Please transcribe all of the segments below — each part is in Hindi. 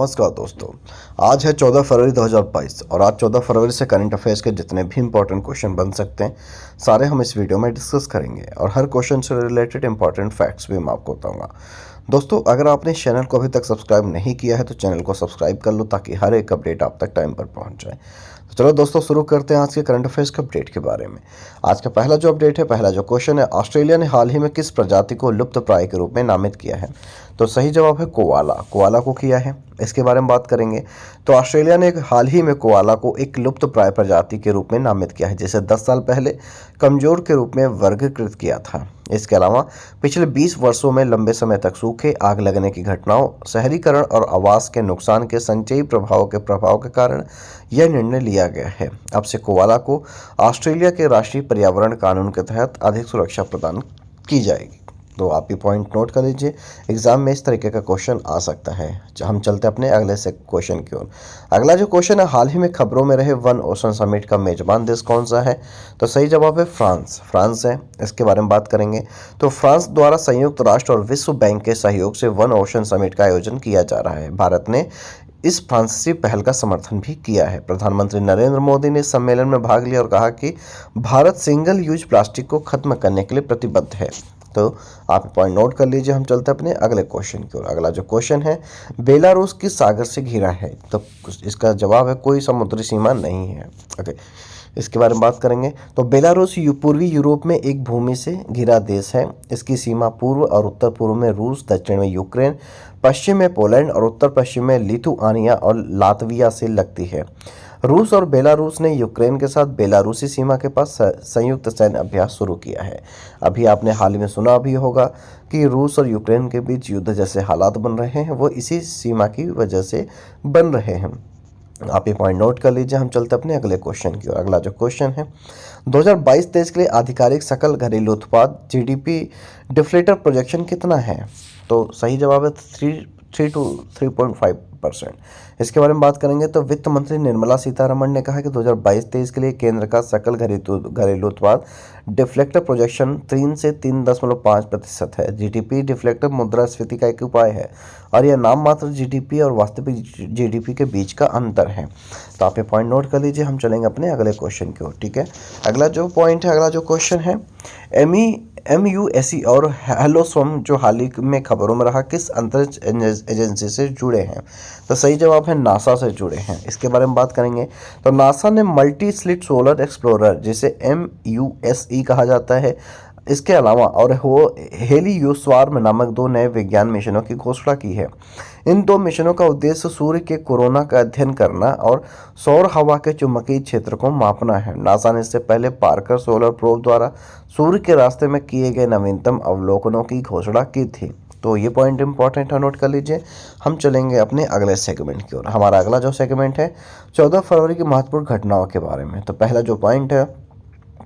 नमस्कार दोस्तों। आज है 14 फरवरी 2022 और आज 14 फरवरी से करंट अफेयर्स के जितने भी इंपॉर्टेंट क्वेश्चन बन सकते हैं सारे हम इस वीडियो में डिस्कस करेंगे और हर क्वेश्चन से रिलेटेड इंपॉर्टेंट फैक्ट्स भी मैं आपको बताऊंगा। दोस्तों, अगर आपने इस चैनल को अभी तक सब्सक्राइब नहीं किया है तो चैनल को सब्सक्राइब कर लो ताकि हर एक अपडेट आप तक टाइम पर पहुंच जाए। तो चलो दोस्तों, शुरू करते हैं आज के करंट अफेयर्स के अपडेट के बारे में। आज का पहला जो अपडेट है, पहला जो क्वेश्चन है, ऑस्ट्रेलिया ने हाल ही में किस प्रजाति को लुप्त प्राय के रूप में नामित किया है? तो सही जवाब है कोआला। कोआला को किया है, इसके बारे में बात करेंगे। तो ऑस्ट्रेलिया ने हाल ही में कोआला को एक लुप्त प्राय प्रजाति के रूप में नामित किया है, जिसे 10 साल पहले कमजोर के रूप में वर्गीकृत किया था। इसके अलावा पिछले 20 वर्षों में लंबे समय तक सूखे, आग लगने की घटनाओं, शहरीकरण और आवास के नुकसान के संचयी प्रभाव के कारण यह निर्णय लिया गया है। अब से कोआला को ऑस्ट्रेलिया के राष्ट्रीय पर्यावरण कानून के तहत अधिक सुरक्षा प्रदान की जाएगी। तो आप ये पॉइंट नोट कर लीजिए, एग्जाम में इस तरीके का क्वेश्चन आ सकता है। हम चलते अपने अगले से क्वेश्चन की ओर। अगला जो क्वेश्चन है, हाल ही में खबरों में रहे वन ओशन समिट का मेजबान देश कौन सा है? तो सही जवाब है फ्रांस। फ्रांस है, इसके बारे में बात करेंगे। तो फ्रांस द्वारा संयुक्त राष्ट्र और विश्व बैंक के सहयोग से वन ओशन समिट का आयोजन किया जा रहा है। भारत ने इस फ्रांसीसी पहल का समर्थन भी किया है। प्रधानमंत्री नरेंद्र मोदी ने इस सम्मेलन में भाग लिया और कहा कि भारत सिंगल यूज प्लास्टिक को खत्म करने के लिए प्रतिबद्ध है। तो आप पॉइंट नोट कर लीजिए। हम चलते हैं अपने अगले क्वेश्चन की ओर। अगला जो क्वेश्चन है, बेलारूस किस सागर से घिरा है? तो इसका जवाब है कोई समुद्री सीमा नहीं है। ओके, इसके बारे में बात करेंगे। तो बेलारूस पूर्वी यूरोप में एक भूमि से घिरा देश है। इसकी सीमा पूर्व और उत्तर पूर्व में रूस, दक्षिण में यूक्रेन, पश्चिम में पोलैंड और उत्तर पश्चिम में लिथुआनिया और लातविया से लगती है। रूस और बेलारूस ने यूक्रेन के साथ बेलारूसी सीमा के पास संयुक्त सैन्य अभ्यास शुरू किया है। अभी आपने हाल ही में सुना भी होगा कि रूस और यूक्रेन के बीच युद्ध जैसे हालात बन रहे हैं, वो इसी सीमा की वजह से बन रहे हैं। आप ये पॉइंट नोट कर लीजिए। हम चलते अपने अगले क्वेश्चन की ओर। अगला जो क्वेश्चन है, 2022-23 के लिए आधिकारिक सकल घरेलू उत्पाद जीडीपी डिफ्लेटर प्रोजेक्शन कितना है? तो सही जवाब है 3 to 3.5%। इसके बारे में बात करेंगे। तो वित्त मंत्री निर्मला सीतारमण ने कहा कि 2022-23 के लिए केंद्र का सकल घरेलू उत्पाद डिफ्लेक्टर प्रोजेक्शन 3 से 3.5% है। जीडीपी डिफ्लेक्टर मुद्रास्फीति का एक उपाय है और यह नाम मात्र जीडीपी और वास्तविक जीडीपी के बीच का अंतर है। तो आप ये पॉइंट नोट कर लीजिए। हम चलेंगे अपने अगले क्वेश्चन की ओर। ठीक है, अगला जो पॉइंट है, अगला जो क्वेश्चन है, MUSE और हेलोसोम जो हाल ही में खबरों में रहा, किस अंतरिक्ष एजेंसी से जुड़े हैं? तो सही जवाब है नासा से जुड़े हैं। इसके बारे में बात करेंगे। तो नासा ने मल्टी स्लिट सोलर एक्सप्लोरर, जिसे MUSE कहा जाता है, इसके अलावा और हेलियोस्वार्म नामक 2 नए विज्ञान मिशनों की घोषणा की है। इन 2 मिशनों का उद्देश्य सूर्य के कोरोना का अध्ययन करना और सौर हवा के चुंबकीय क्षेत्र को मापना है। नासा ने इससे पहले पार्कर सोलर प्रोब द्वारा सूर्य के रास्ते में किए गए नवीनतम अवलोकनों की घोषणा की थी। तो ये पॉइंट इंपॉर्टेंट है, नोट कर लीजिए। हम चलेंगे अपने अगले सेगमेंट की ओर। हमारा अगला जो सेगमेंट है, 14 फरवरी की महत्वपूर्ण घटनाओं के बारे में। तो पहला जो पॉइंट है,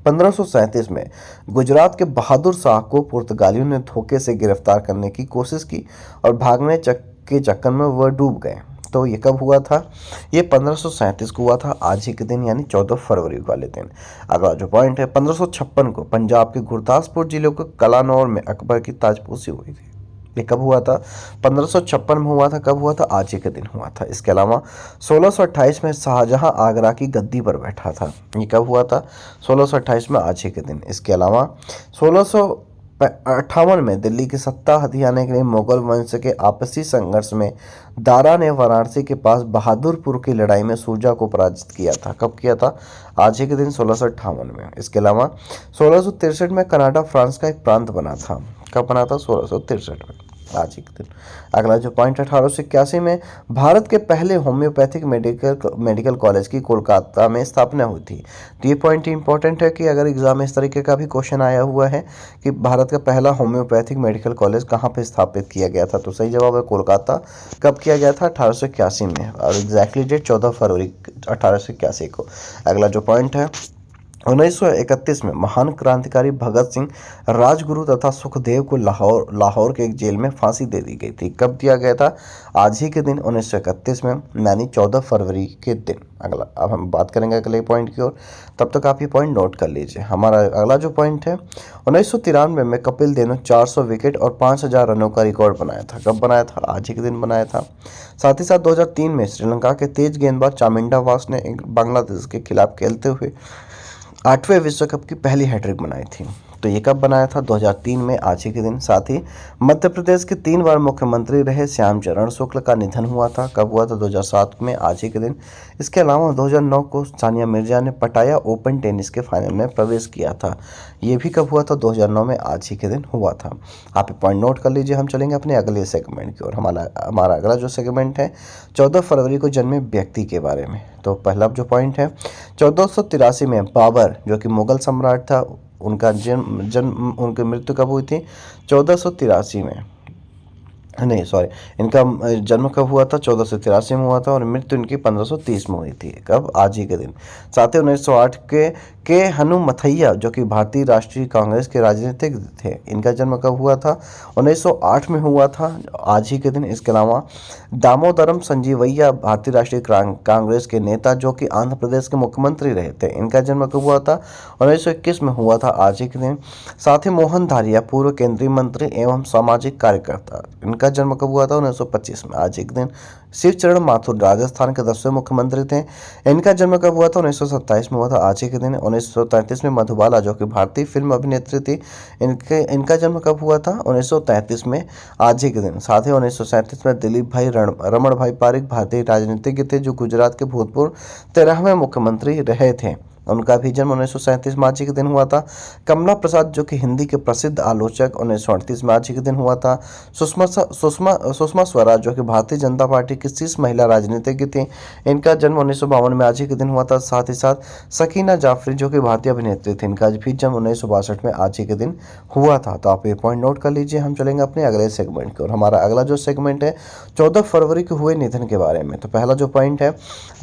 1537 में गुजरात के बहादुर शाह को पुर्तगालियों ने धोखे से गिरफ्तार करने की कोशिश की और भागने के चक्कर में वह डूब गए। तो ये कब हुआ था? ये 1537 को हुआ था, आज ही के दिन, यानी 14 फरवरी वाले दिन। अगला जो पॉइंट है, 1556 को पंजाब के गुरदासपुर जिले के कलानौर में अकबर की ताजपोशी हुई थी। ये कब हुआ था? 1556 में हुआ था। कब हुआ था? आज ही के दिन हुआ था। इसके अलावा 1628 में शाहजहां आगरा की गद्दी पर बैठा था। ये कब हुआ था? 1628 में, आज ही के दिन। इसके अलावा 1658 में दिल्ली की सत्ता हथियाने के लिए मुगल वंश के आपसी संघर्ष में दारा ने वाराणसी के पास बहादुरपुर की लड़ाई में सूजा को पराजित किया था। कब किया था? आज ही के दिन, 1658 में। इसके अलावा 1663 में कनाडा फ्रांस का एक प्रांत बना था। कब बना था? 1663 में, आज ही के दिन। अगला जो पॉइंट, 1881 में भारत के पहले होम्योपैथिक मेडिकल कॉलेज की कोलकाता में स्थापना हुई थी। तो ये पॉइंट इंपॉर्टेंट है कि अगर एग्जाम में इस तरीके का भी क्वेश्चन आया हुआ है कि भारत का पहला होम्योपैथिक मेडिकल कॉलेज कहाँ पे स्थापित किया गया था, तो सही जवाब है कोलकाता। कब किया गया था? 1881 में, और एग्जैक्टली डेट 14 फरवरी 1881 को। अगला जो पॉइंट है, 1931 में महान क्रांतिकारी भगत सिंह, राजगुरु तथा सुखदेव को लाहौर के एक जेल में फांसी दे दी गई थी। कब दिया गया था? आज ही के दिन 1931 में, यानी 14 फरवरी के दिन। अगला, अब हम बात करेंगे अगले पॉइंट की ओर। तब तक आप ये पॉइंट नोट कर लीजिए। हमारा अगला जो पॉइंट है, 1993 में कपिल देव ने 400 विकेट और 5000 रनों का रिकॉर्ड बनाया था। कब बनाया था? आज ही के दिन बनाया था। साथ ही साथ 2003 में श्रीलंका के तेज गेंदबाज चामिंडा वास ने बांग्लादेश के खिलाफ खेलते हुए 8वें विश्व कप की पहली हैट्रिक बनाई थी। तो ये कब बनाया था? 2003 में, आज ही के दिन। साथ ही मध्य प्रदेश के 3 बार मुख्यमंत्री रहे श्याम चरण शुक्ल का निधन हुआ था। कब हुआ था? 2007 में, आज ही के दिन। इसके अलावा 2009 को सानिया मिर्जा ने पटाया ओपन टेनिस के फाइनल में प्रवेश किया था। ये भी कब हुआ था? 2009 में, आज ही के दिन हुआ था। आप पॉइंट नोट कर लीजिए। हम चलेंगे अपने अगले सेगमेंट की ओर। हमारा अगला जो सेगमेंट है, 14 फरवरी को जन्मे व्यक्ति के बारे में। तो पहला जो पॉइंट है, 1483 में बाबर, जो कि मुगल सम्राट था, उनकी मृत्यु कब हुई थी? 1483 में, नहीं सॉरी, इनका जन्म कब हुआ था? 1483 में हुआ था और मृत्यु इनकी 1530 में हुई थी। कब? आज ही के दिन। साथ ही 1908 के हनुमथैया, जो कि भारतीय राष्ट्रीय कांग्रेस के राजनीतिक थे, इनका जन्म कब हुआ था? 1908 में हुआ था, आज ही के दिन। इसके अलावा दामोदरम संजीवैया, भारतीय राष्ट्रीय कांग्रेस के नेता, जो कि आंध्र प्रदेश के मुख्यमंत्री रहे थे, इनका जन्म कब हुआ था? 1921 में हुआ था, आज ही के दिन। साथ ही मोहन धारिया, पूर्व केंद्रीय मंत्री एवं सामाजिक कार्यकर्ता, इनका जन्म कब हुआ था? 1925 में, आज एक दिन। शिवचरण माथुर, राजस्थान के 10वें मुख्यमंत्री थे, इनका जन्म कब हुआ था? 1927 में हुआ था, आज ही के दिन। 1933 में मधुबाला, जो कि भारतीय फिल्म अभिनेत्री थी, इनका जन्म कब हुआ था? 1933 में, आज ही के दिन। साथ ही 1937 में दिलीप भाई रमण भाई पारिक, भारतीय राजनीतिज्ञ थे, जो गुजरात के भूतपूर्व 13वें मुख्यमंत्री रहे थे, उनका भी जन्म 1937 में, आज ही के दिन हुआ था। कमला प्रसाद, जो कि हिंदी के प्रसिद्ध आलोचक, 1938 में, आज ही के दिन हुआ था। सुषमा स्वराज, जो कि भारतीय जनता पार्टी की शीर्ष महिला राजनीतिज्ञ थी, इनका जन्म 1952 में, आज ही के दिन हुआ था। साथ ही साथ सकीना जाफरी, जो कि भारतीय अभिनेत्री थी, इनका भी जन्म 1962 में, आज ही के दिन हुआ था। तो आप ये पॉइंट नोट कर लीजिए। हम चलेंगे अपने अगले सेगमेंट की और हमारा अगला जो सेगमेंट है, 14 फरवरी को हुए निधन के बारे में। तो पहला जो पॉइंट है,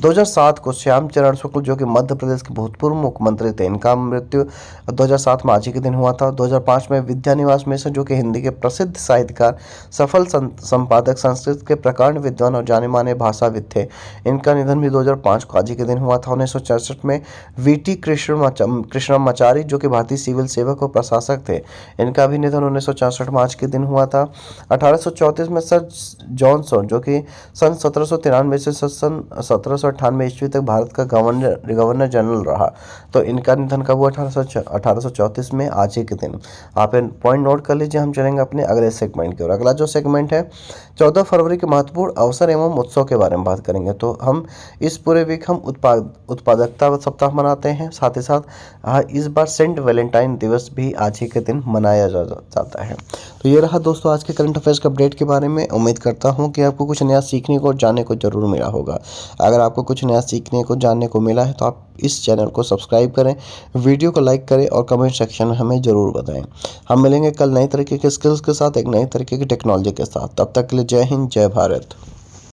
2007 को श्याम चरण शुक्ल, जो कि मध्य प्रदेश के पूर्व मुख्यमंत्री थे, इनका मृत्यु 2007 में, आज ही के दिन हुआ था। 2005 में विद्यानिवास मिश्र, जो कि हिंदी के प्रसिद्ध साहित्यकार, सफल संपादक, संस्कृत के प्रकांड विद्वान और जाने माने भाषाविद थे, इनका निधन भी 2005 को, आज ही के दिन हुआ था। 1964 में वीटी कृष्णमाचारी, जो कि भारतीय सिविल सेवक और प्रशासक थे, इनका भी निधन 1964 में, आज के दिन हुआ था। 1834 में सर जॉनसन, जो कि सन 1793 से सन 1798 ईस्वी तक भारत का गवर्नर जनरल रहा, तो इनका निधन कब हुआ? 1834 में, आज ही के दिन। आप पॉइंट नोट कर लीजिए। हम चलेंगे अपने अगले सेगमेंट की और अगला जो सेगमेंट है, 14 फरवरी के महत्वपूर्ण अवसर एवं उत्सव के बारे में बात करेंगे। तो हम इस पूरे वीक हम उत्पादकता सप्ताह मनाते हैं, साथ ही साथ इस बार सेंट वैलेंटाइन दिवस भी आज ही के दिन मनाया जाता है। तो ये रहा दोस्तों आज के करंट अफेयर्स के अपडेट के बारे में। उम्मीद करता हूँ कि आपको कुछ नया सीखने को और जानने को जरूर मिला होगा। अगर आपको कुछ नया सीखने को जानने को मिला है तो आप इस चैनल को सब्सक्राइब करें, वीडियो को लाइक करें और कमेंट सेक्शन में हमें ज़रूर बताएं। हम मिलेंगे कल नई तरीके के स्किल्स के साथ, एक नई तरीके की टेक्नोलॉजी के साथ। तब तक के लिए जय हिंद, जय भारत।